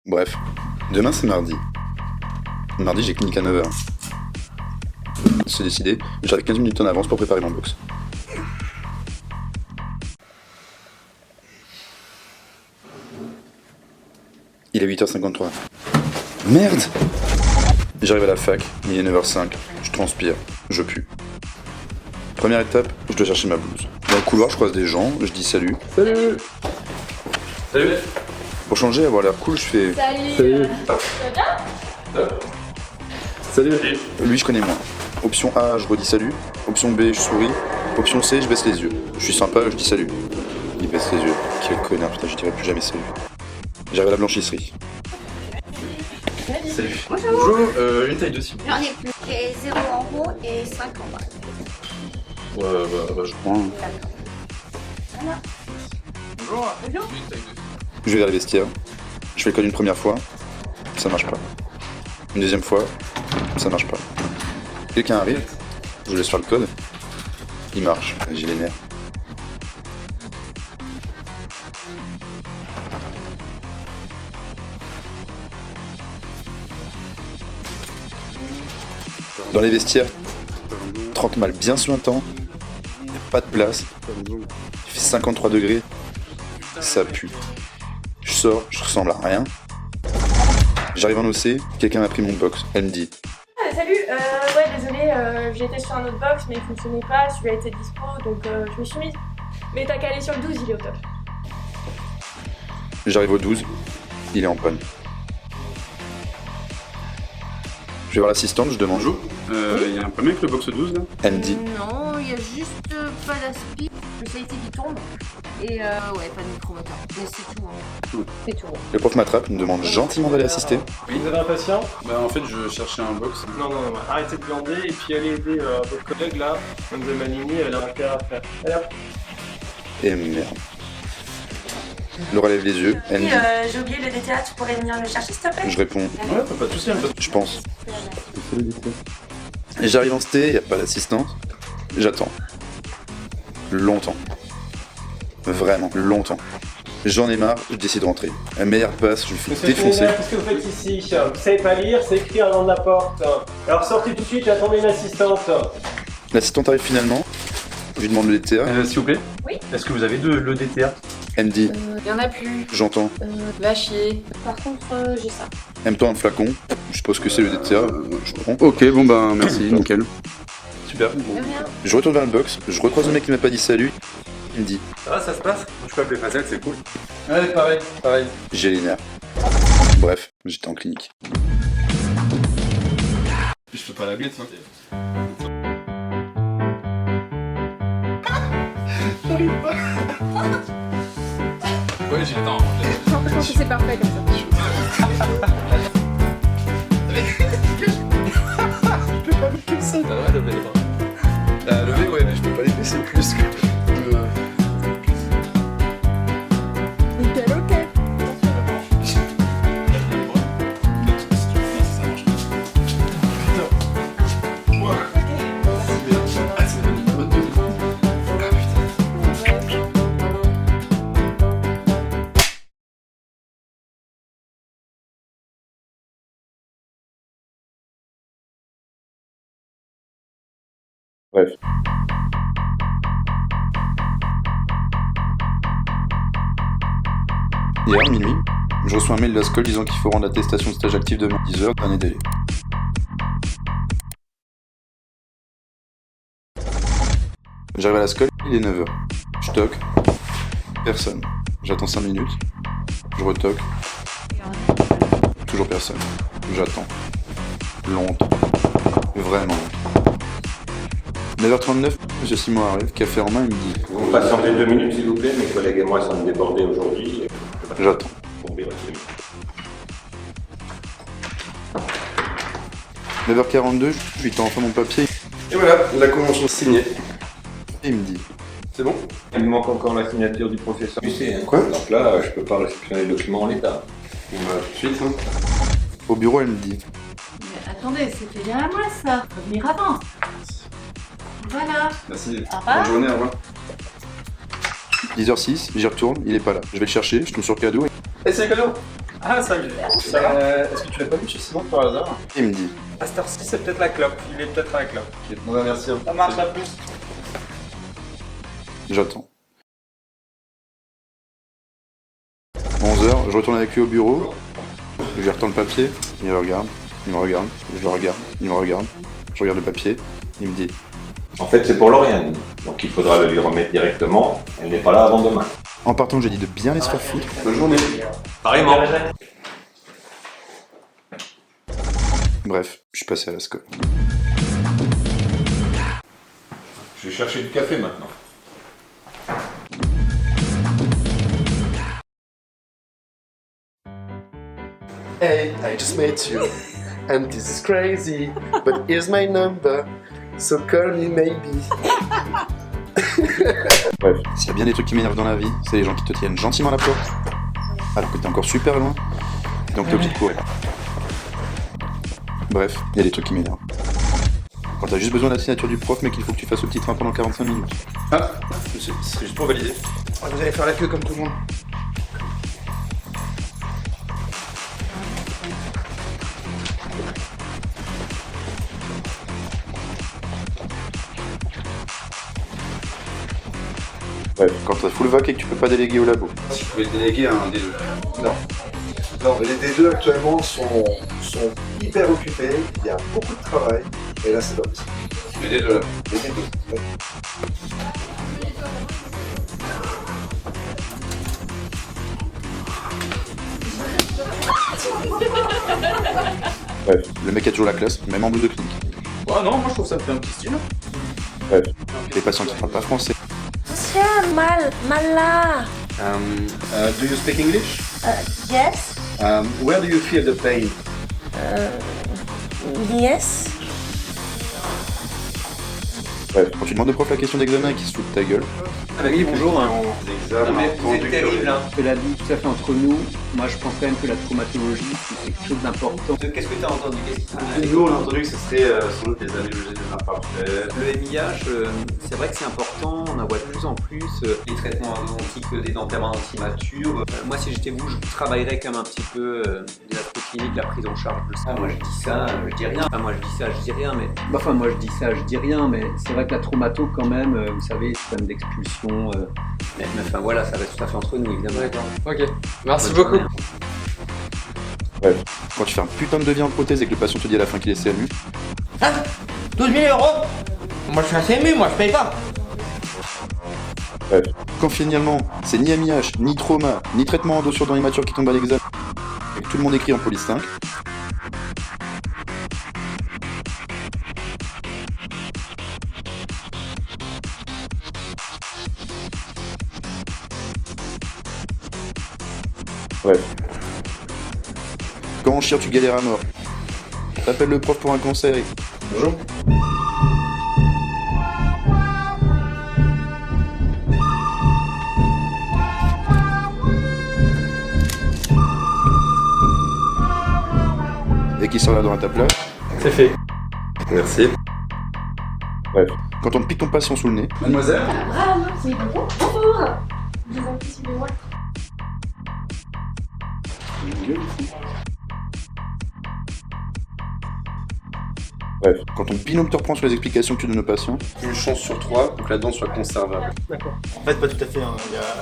Bref, demain c'est mardi. Mardi j'ai clinique à 9h. C'est décidé, j'arrive 15 minutes en avance pour préparer mon box. Il est 8h53. Merde! J'arrive à la fac, il est 9h05, je transpire, je pue. Première étape, je dois chercher ma blouse. Dans le couloir, je croise des gens, je dis salut. Salut. Salut. Pour changer, avoir l'air cool, je fais... Salut. Ça va bien? Salut. Lui, je connais moins. Option A, je redis salut. Option B, je souris. Option C, je baisse les yeux. Je suis sympa, je dis salut. Il baisse les yeux. Quel connard, putain, je dirais plus jamais salut. J'arrive à la blanchisserie. Salut. Bonjour. Bonjour, une taille de cible. J'en ai plus. Et 0 en haut et 5 en bas. Ouais, je prends. Voilà. Bonjour. Bonjour. Une taille de cible. Je vais vers les vestiaires. Je fais le code une première fois. Ça marche pas. Une deuxième fois. Ça marche pas. Quelqu'un arrive. Je vous laisse faire le code. Il marche. J'ai les nerfs. Dans les vestiaires, 30 mâles bien suintants, pas de place, il fait 53 degrés, ça pue. Je sors, je ressemble à rien. J'arrive en OC, quelqu'un m'a pris mon box, elle me dit Ah, salut, ouais désolé, j'étais sur un autre box mais il fonctionnait pas, celui-là était dispo donc je me suis mise. Mais t'as qu'à aller sur le 12, il est au top. j'arrive au 12, il est en panne. Je vais voir l'assistante, je demande Bonjour, il y a un problème avec le box 12 là? Elle me dit Non, il y a juste pas d'aspi, le safety qui tombe. Et ouais, pas de micro-moteur. Mais c'est tout. Hein. C'est tout. le prof m'attrape, il me demande gentiment d'aller assister. Vous avez un patient? Bah en fait je cherchais un box. Non, arrêtez de glander et puis allez aider votre collègue là, Mme Manini, elle a un cas à faire. Allez hop. Et merde. Laura lève les yeux, elle me dit J'ai oublié le DTA, tu pourrais venir le chercher s'il te plaît? je réponds Ouais, pas de soucis, hein, je pense. Et j'arrive en sté, il n'y a pas d'assistante. J'attends. Longtemps. Vraiment, longtemps. J'en ai marre, je décide de rentrer. La meilleure passe, je me fais défoncer. Qu'est-ce que vous faites ici? Vous savez pas lire, c'est écrit en avant de la porte. Alors sortez tout de suite et attendez une assistante. L'assistante arrive finalement. Je lui demande le DTA. S'il vous plaît? Oui. Est-ce que vous avez le DTA? Elle me dit Il y en a plus. j'entends. Va chier. Par contre, j'ai ça. Elle me tend un flacon. Je suppose que c'est le DTA. Je prends. Ok, bon ben merci, nickel. Super. De rien. Je retourne vers le box. Je recroise le mec qui m'a pas dit salut. Il me dit Ça va, ça se passe? Je peux appeler Fazel, c'est cool. Ouais, pareil. j'ai les nerfs. Bref, j'étais en clinique. Je fais pas la bête, hein. Ouais, j'ai le temps. Je pense que c'est parfait comme ça. Ça va, lever les bras. Levé, ouais, mais je peux pas les baisser plus que. Nickel, ok. Bref. Hier, minuit, je reçois un mail de la SCOL disant qu'il faut rendre l'attestation de stage actif demain 10h, dernier délai. J'arrive à la SCOL, il est 9h. Je toque. Personne. J'attends 5 minutes. Je retoque. Toujours personne. J'attends. Longtemps. Vraiment longtemps. 9h39, M. Simon arrive, café en main, il me dit Vous patientez 2 minutes s'il vous plaît, mes collègues et moi sommes débordés aujourd'hui. j'attends. Tomber votre minute. 9h42, je lui tends enfin mon papier Et voilà, la convention signée. et il me dit C'est bon? Il me manque encore la signature du professeur. Quoi? Donc là, je peux pas réceptionner le document en l'état. On va tout de suite, hein. au bureau, elle me dit Mais attendez, c'était bien à moi ça. Faut venir avant. Voilà. Merci. Au revoir. Bonne journée, au revoir. 10h06, j'y retourne, il est pas là. Je vais le chercher, je tombe sur le cadeau. Eh, c'est le cadeau! Ah, salut. Ça va Est-ce que tu l'as pas vu chez Simon par hasard? Il me dit. À cette heure-ci, c'est peut-être la clope. Il est peut-être à la clope. Bon, bah, merci. Ça marche, à plus. J'attends. 11h, je retourne avec lui au bureau. Je lui retends le papier. Il me regarde. Il me regarde. Je le regarde. Il me regarde. Je regarde le papier. Il me dit. En fait, c'est pour Lauriane. Donc il faudra le lui remettre directement. Elle n'est pas là avant demain. En partant, j'ai dit de bien les se faire foutre. Bonne journée. Pareillement. Bref, je suis passé à la SCOL. Je vais chercher du café maintenant. Hey, I just met you, and this is crazy, but here's my number, so call me maybe. Bref, s'il y a bien des trucs qui m'énervent dans la vie, c'est les gens qui te tiennent gentiment à la porte, alors que t'es encore super loin, et donc t'es obligé de courir. Bref, il y a des trucs qui m'énervent. Quand t'as juste besoin de la signature du prof, mais qu'il faut que tu fasses le petit train pendant 45 minutes. Ah, monsieur, c'est juste pour valider. Vous allez faire la queue comme tout le monde. Bref, quand t'as full vac et que tu peux pas déléguer au labo. Si vous pouvez déléguer un des deux. Non. Non, les D2 actuellement sont hyper occupés, il y a beaucoup de travail, et là c'est pas possible. Les D2 là. Les D2. Ouais. Bref, le mec a toujours la classe, même en blouse de clinique. Oh non, moi je trouve ça me fait un petit style. Bref, les patients qui parlent pas français. Tiens, mal là. Do you speak English? Yes. Where do you feel the pain? Yes. Bref, quand tu demandes au prof la question d'examen et qu'il se fout de ta gueule. Oui, bonjour. Vous êtes terrible, hein. Je te l'ai dit tout à fait entre nous, moi je pense quand même que la traumatologie c'est quelque chose d'important. Qu'est-ce que tu as entendu? Nous on a entendu que ce serait sans doute les analogies des imparfaits. Le MIH, c'est vrai que c'est important, on en voit de plus en plus. Les traitements endodontiques, des dentaires antimatures. Moi, si j'étais vous, je travaillerais quand même un petit peu de la clinique, la prise en charge de ça. Moi, je dis ça, je dis rien. Enfin, moi, je dis ça, je dis rien, mais... Enfin, moi je dis ça, je dis rien, mais c'est vrai que la traumato quand même, vous savez, c'est comme d'expulsion. mais enfin, voilà, ça reste tout à fait entre nous, évidemment. D'accord. Ok. Merci Bonne beaucoup. journée. Bref, quand tu fais un putain de devis en prothèse et que le patient te dit à la fin qu'il est CMU. Hein 12 000 €? Moi je suis un CMU, moi je paye pas. Bref, quand finalement c'est ni MIH, ni trauma, ni traitement endo sur dents immatures qui tombe à l'examen, et que tout le monde écrit en police 5. Bref. Quand en chien tu galères à mort, t'appelles le prof pour un conseil. Bonjour. Et qu'il s'en va dans ta place. C'est fait. Merci. Bref. Quand on te pique ton patient sous le nez. Mademoiselle? Ah non, c'est bonjour. Bonjour. Je vous en prie, suivez-moi. Bref. Quand ton binôme te reprend sur les explications que tu donnes aux patients. Une chance sur 3 pour que la dent soit conservable. D'accord. En fait, pas tout à fait. Hein.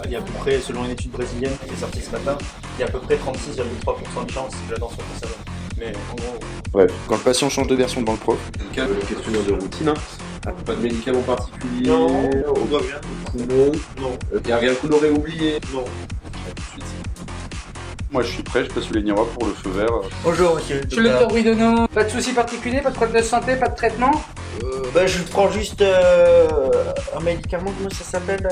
Il y a à peu près, selon une étude brésilienne qui est sortie ce matin, il y a à peu près 36,3% de chances que la dent soit conservable. Mais en gros... Bref. Quand le patient change de version devant le prof. Le questionnaire de routine. Pas de médicaments particuliers. Non, on doit rien. Non. Non. Il n'y a rien que vous l'aurez oublié. Non. Moi je suis prêt, je passe sous les miroirs pour le feu vert. Bonjour monsieur. Je le docteur Bridono, pas de soucis particuliers, pas de problème de santé, pas de traitement? Je prends juste un médicament, comment ça s'appelle?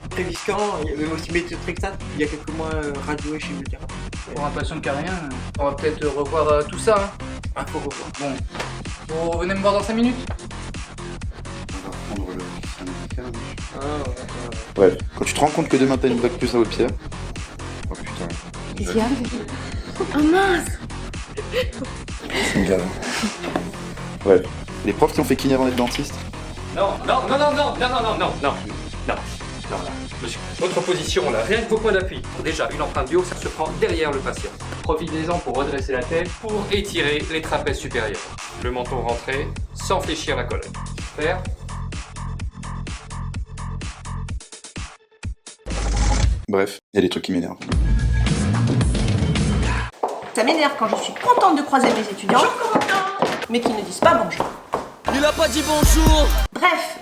Préviscan, il y avait aussi méthotrexate, il y a quelques mois radié chez le thérapeute. Pour un patient qui a rien, on va peut-être revoir tout ça. Hein. Faut revoir. Bon, vous revenez me voir dans 5 minutes? On va prendre le médical. Bref. Quand tu te rends compte que demain t'as une vague plus à haute pierre. Oh putain. Qu'est-ce qu'il y a? Oh mince. C'est une gave. Bref. Les profs qui ont fait kiné avant d'être dentiste. Non, non, non, non, non, non, non, non, non, non, non, non, là, monsieur. Autre position là, rien que vos points d'appui. Déjà, une empreinte du haut, ça se prend derrière le patient. Profitez-en pour redresser la tête, pour étirer les trapèzes supérieurs. Le menton rentré, sans fléchir la colonne. Faire. Bref, il y a des trucs qui m'énervent. Ça m'énerve quand je suis contente de croiser mes étudiants, mais qui ne disent pas bonjour. Il a pas dit bonjour. Bref,